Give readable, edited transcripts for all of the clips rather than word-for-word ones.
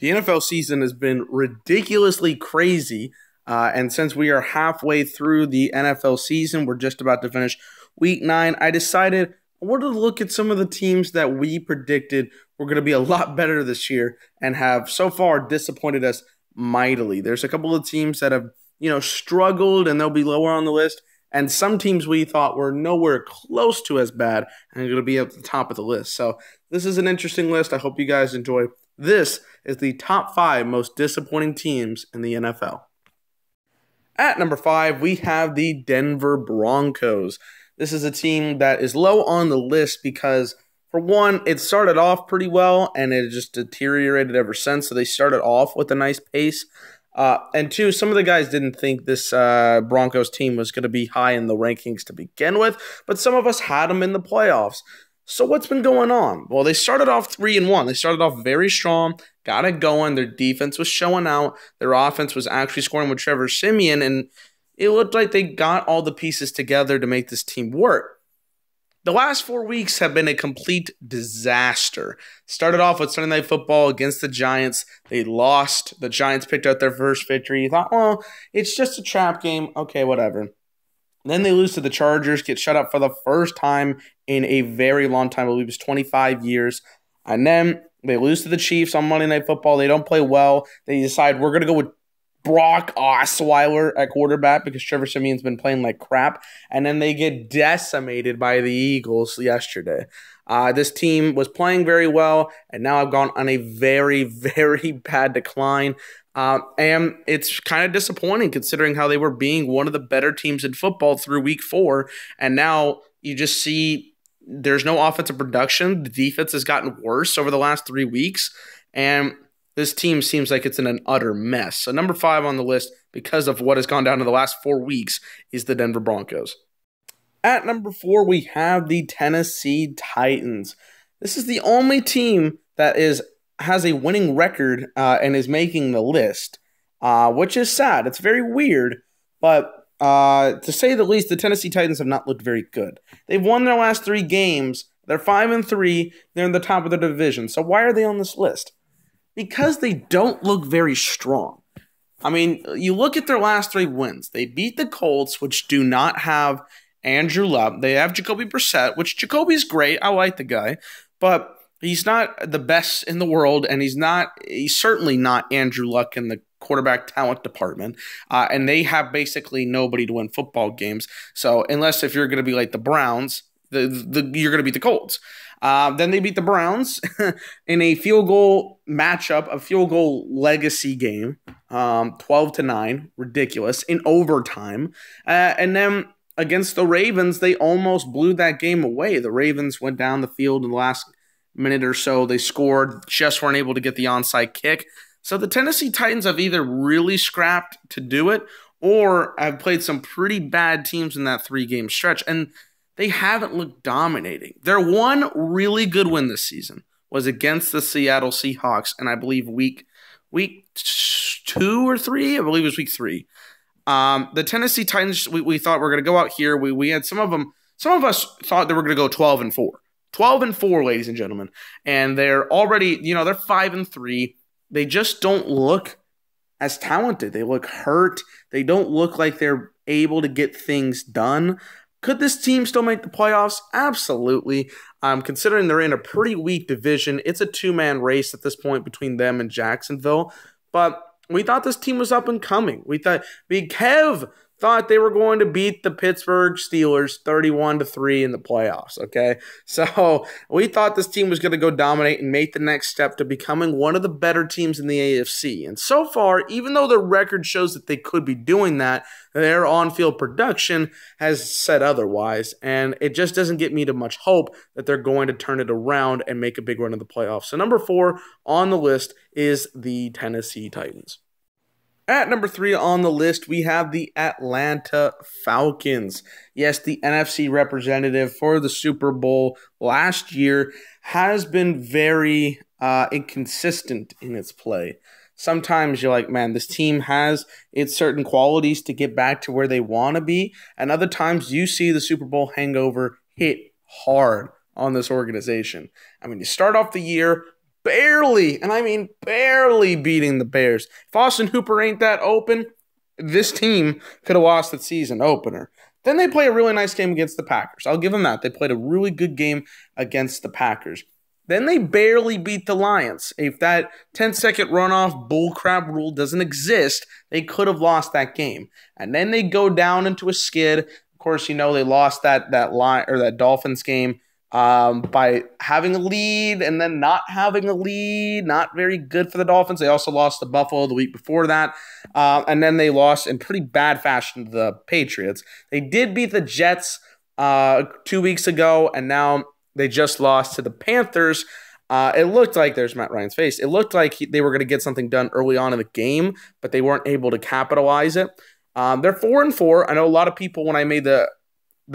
The NFL season has been ridiculously crazy. And since we are halfway through the NFL season, we're just about to finish week 9. I decided I wanted to look at some of the teams that we predicted were going to be a lot better this year and have so far disappointed us mightily. There's a couple of teams that have, struggled and they'll be lower on the list. And some teams we thought were nowhere close to as bad and are going to be at the top of the list. So this is an interesting list. I hope you guys enjoy. This is the top 5 most disappointing teams in the NFL. At number 5, we have the Denver Broncos. This is a team that is low on the list because, for one, it started off pretty well and it just deteriorated ever since. So they started off with a nice pace. And 2, some of the guys didn't think this Broncos team was going to be high in the rankings to begin with, but some of us had them in the playoffs. So what's been going on? Well, they started off 3-1. They started off very strong, got it going. Their defense was showing out. Their offense was actually scoring with Trevor Siemian, and it looked like they got all the pieces together to make this team work. The last 4 weeks have been a complete disaster. Started off with Sunday Night Football against the Giants. They lost. The Giants picked up their first victory. You thought, well, it's just a trap game. Okay, whatever. Then they lose to the Chargers, get shut up for the first time in a very long time. I believe it was 25 years. And then they lose to the Chiefs on Monday Night Football. They don't play well. They decide we're going to go with Brock Osweiler at quarterback because Trevor Siemian's been playing like crap. And then they get decimated by the Eagles yesterday. This team was playing very well, and now I've gone on a very, very bad decline. And it's kind of disappointing considering how they were being one of the better teams in football through week 4. And now you just see there's no offensive production. The defense has gotten worse over the last 3 weeks. And this team seems like it's in an utter mess. So number 5 on the list, because of what has gone down in the last 4 weeks, is the Denver Broncos. At number 4, we have the Tennessee Titans. This is the only team that has a winning record and is making the list, which is sad. It's very weird, but to say the least, the Tennessee Titans have not looked very good. They've won their last 3 games. They're 5-3. They're in the top of the division. So why are they on this list? Because they don't look very strong. I mean, you look at their last 3 wins. They beat the Colts, which do not have Andrew Luck. They have Jacoby Brissett, which Jacoby's great. I like the guy. But he's not the best in the world, and he's certainly not Andrew Luck in the quarterback talent department. And they have basically nobody to win football games. So unless if you're going to be like the Browns, you're going to beat the Colts. Then they beat the Browns in a field goal matchup, a field goal legacy game, 12-9, ridiculous, in overtime. And then against the Ravens, they almost blew that game away. The Ravens went down the field in the last minute or so. They scored, just weren't able to get the onside kick. So the Tennessee Titans have either really scrapped to do it or have played some pretty bad teams in that 3-game stretch. And they haven't looked dominating. Their one really good win this season was against the Seattle Seahawks, and I believe week 2 or 3. I believe it was week 3. The Tennessee Titans, we thought were going to go out here. We had some of us thought they were going to go 12-4. 12-4, ladies and gentlemen. And they're already, they're 5-3. They just don't look as talented. They look hurt. They don't look like they're able to get things done. Could this team still make the playoffs? Absolutely. Considering they're in a pretty weak division, it's a 2-man race at this point between them and Jacksonville. But we thought this team was up and coming. Big Kev thought they were going to beat the Pittsburgh Steelers 31-3 in the playoffs, okay? So we thought this team was going to go dominate and make the next step to becoming one of the better teams in the AFC. And so far, even though their record shows that they could be doing that, their on-field production has said otherwise. And it just doesn't get me to much hope that they're going to turn it around and make a big run in the playoffs. So number 4 on the list is the Tennessee Titans. At number 3 on the list, we have the Atlanta Falcons. Yes, the NFC representative for the Super Bowl last year has been very inconsistent in its play. Sometimes you're like, man, this team has its certain qualities to get back to where they want to be. And other times you see the Super Bowl hangover hit hard on this organization. I mean, you start off the year barely, and I mean barely beating the Bears. If Austin Hooper ain't that open, this team could have lost the season opener. Then they play a really nice game against the Packers. I'll give them that. They played a really good game against the Packers. Then they barely beat the Lions. If that 10-second runoff bullcrap rule doesn't exist, they could have lost that game. And then they go down into a skid. Of course, you know they lost that Dolphins game by having a lead and then not having a lead. Not very good for the Dolphins. They also lost to Buffalo the week before that. And then they lost in pretty bad fashion to the Patriots. They did beat the Jets 2 weeks ago, and now they just lost to the Panthers. It looked like, there's Matt Ryan's face, it looked like they were going to get something done early on in the game, but they weren't able to capitalize it. They're 4-4. I know a lot of people, when I made the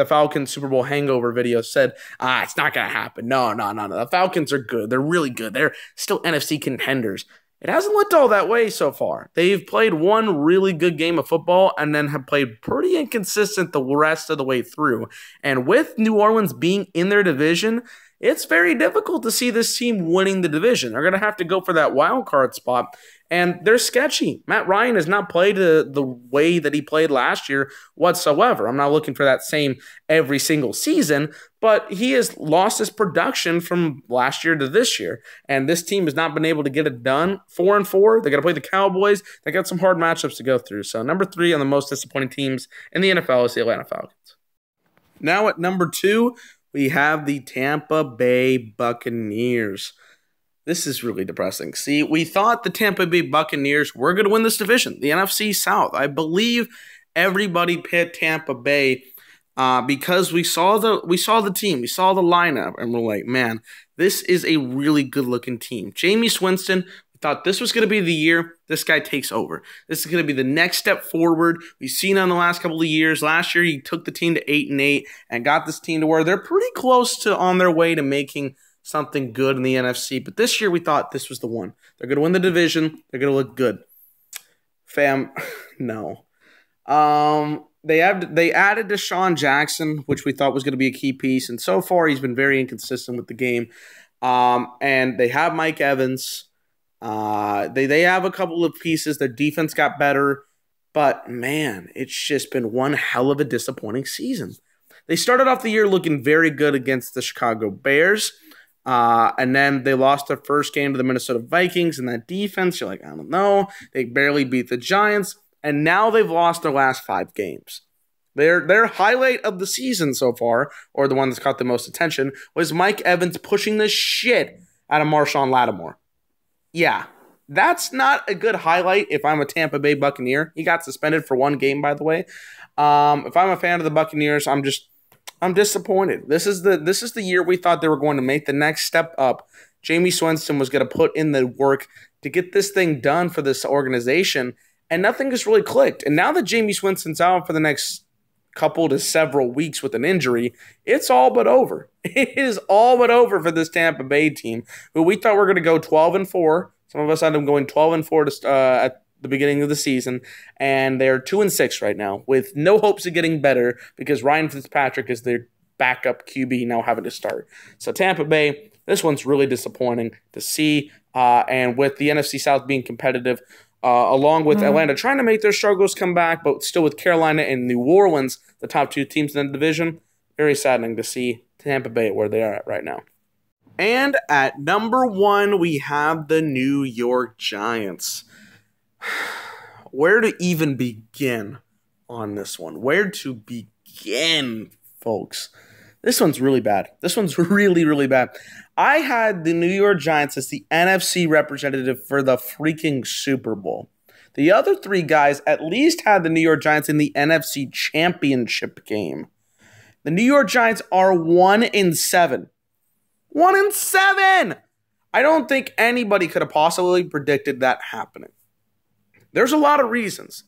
Falcons Super Bowl hangover video, said, it's not going to happen. No. The Falcons are good. They're really good. They're still NFC contenders. It hasn't looked all that way so far. They've played one really good game of football and then have played pretty inconsistent the rest of the way through. And with New Orleans being in their division, it's very difficult to see this team winning the division. They're going to have to go for that wild card spot, and they're sketchy. Matt Ryan has not played the way that he played last year whatsoever. I'm not looking for that same every single season, but he has lost his production from last year to this year, and this team has not been able to get it done. 4-4. They got to play the Cowboys. They got some hard matchups to go through. So number 3 on the most disappointing teams in the NFL is the Atlanta Falcons. Now at number 2, we have the Tampa Bay Buccaneers. This is really depressing. See, we thought the Tampa Bay Buccaneers were going to win this division, the NFC South. I believe everybody picked Tampa Bay because we saw the team, we saw the lineup, and we're like, man, this is a really good-looking team. Jameis Winston, we thought this was going to be the year this guy takes over. This is going to be the next step forward. We've seen on the last couple of years. Last year, he took the team to 8-8 and got this team to where they're pretty close to on their way to making something good in the NFC. But this year, we thought this was the one. They're going to win the division. They're going to look good. Fam, no. They added Deshaun Jackson, which we thought was going to be a key piece. And so far, he's been very inconsistent with the game. And they have Mike Evans. They have a couple of pieces. Their defense got better, but man, it's just been one hell of a disappointing season. They started off the year looking very good against the Chicago Bears, and then they lost their first game to the Minnesota Vikings, and that defense, you're like, I don't know. They barely beat the Giants, and now they've lost their last 5 games. Their highlight of the season so far, or the one that's caught the most attention, was Mike Evans pushing the shit out of Marshawn Lattimore. Yeah, that's not a good highlight if I'm a Tampa Bay Buccaneer. He got suspended for 1 game, by the way. If I'm a fan of the Buccaneers, I'm disappointed. This is the year we thought they were going to make the next step up. Jameis Winston was going to put in the work to get this thing done for this organization, and nothing has really clicked. And now that Jameis Winston's out for the next couple to several weeks with an injury, it's all but over. It is all but over for this Tampa Bay team, who we thought were going to go 12-4. Some of us had them going 12-4 at the beginning of the season, and they're 2-6 right now, with no hopes of getting better because Ryan Fitzpatrick is their backup QB now having to start. So Tampa Bay, this one's really disappointing to see, and with the NFC South being competitive, along with Atlanta trying to make their struggles come back, but still with Carolina and New Orleans, the top 2 teams in the division, very saddening to see Tampa Bay where they are at right now. And at number 1, we have the New York Giants. Where to even begin on this one? Where to begin, folks? This one's really bad. This one's really, really bad. I had the New York Giants as the NFC representative for the freaking Super Bowl. The other 3 guys at least had the New York Giants in the NFC Championship game. The New York Giants are 1-7. 1-7! I don't think anybody could have possibly predicted that happening. There's a lot of reasons.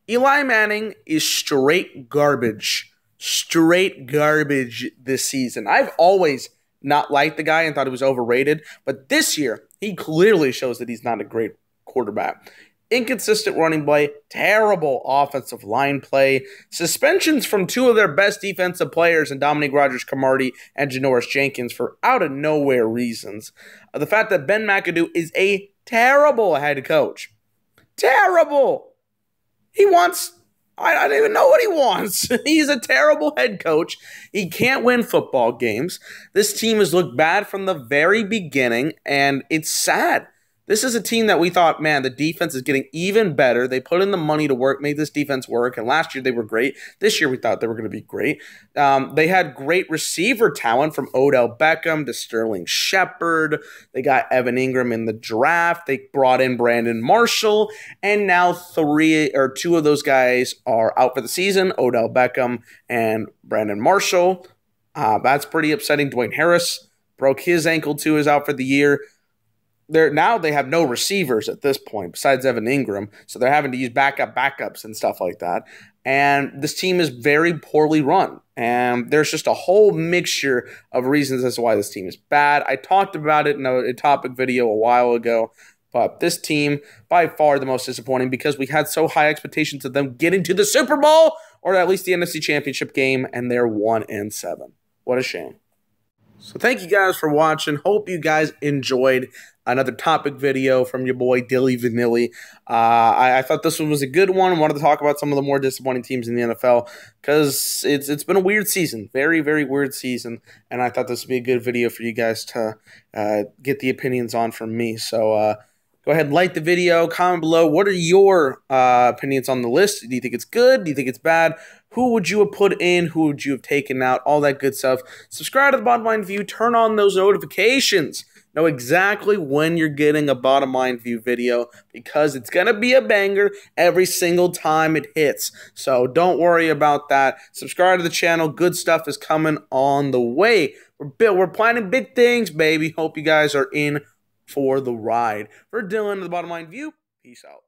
Eli Manning is straight garbage. Straight garbage this season. I've always not liked the guy and thought he was overrated, but this year, he clearly shows that he's not a great quarterback. inconsistent running play, terrible offensive line play, suspensions from two of their best defensive players in Dominique Rodgers-Cromartie and Janoris Jenkins for out-of-nowhere reasons. The fact that Ben McAdoo is a terrible head coach. Terrible! He wants... I don't even know what he wants. He's a terrible head coach. He can't win football games. This team has looked bad from the very beginning, and it's sad. This is a team that we thought, man, the defense is getting even better. They put in the money to work, made this defense work, and last year they were great. This year we thought they were going to be great. They had great receiver talent from Odell Beckham to Sterling Shepard. They got Evan Ingram in the draft. They brought in Brandon Marshall, and now two of those guys are out for the season, Odell Beckham and Brandon Marshall. That's pretty upsetting. Dwayne Harris broke his ankle too, is out for the year. Now they have no receivers at this point besides Evan Ingram, so they're having to use backups and stuff like that. And this team is very poorly run, and there's just a whole mixture of reasons as to why this team is bad. I talked about it in a topic video a while ago, but this team, by far the most disappointing because we had so high expectations of them getting to the Super Bowl or at least the NFC Championship game, and they're 1-7. What a shame. So thank you guys for watching. Hope you guys enjoyed another topic video from your boy Dilly Vanilli. I thought this one was a good one. Wanted to talk about some of the more disappointing teams in the NFL because it's been a weird season, very, very weird season, and I thought this would be a good video for you guys to get the opinions on from me. So go ahead and like the video, comment below. What are your opinions on the list? Do you think it's good? Do you think it's bad? Who would you have put in? Who would you have taken out? All that good stuff. Subscribe to the Bottom Line View. Turn on those notifications. Know exactly when you're getting a Bottom Line View video because it's going to be a banger every single time it hits. So don't worry about that. Subscribe to the channel. Good stuff is coming on the way. We're planning big things, baby. Hope you guys are in for the ride. For Dylan of the Bottom Line View, peace out.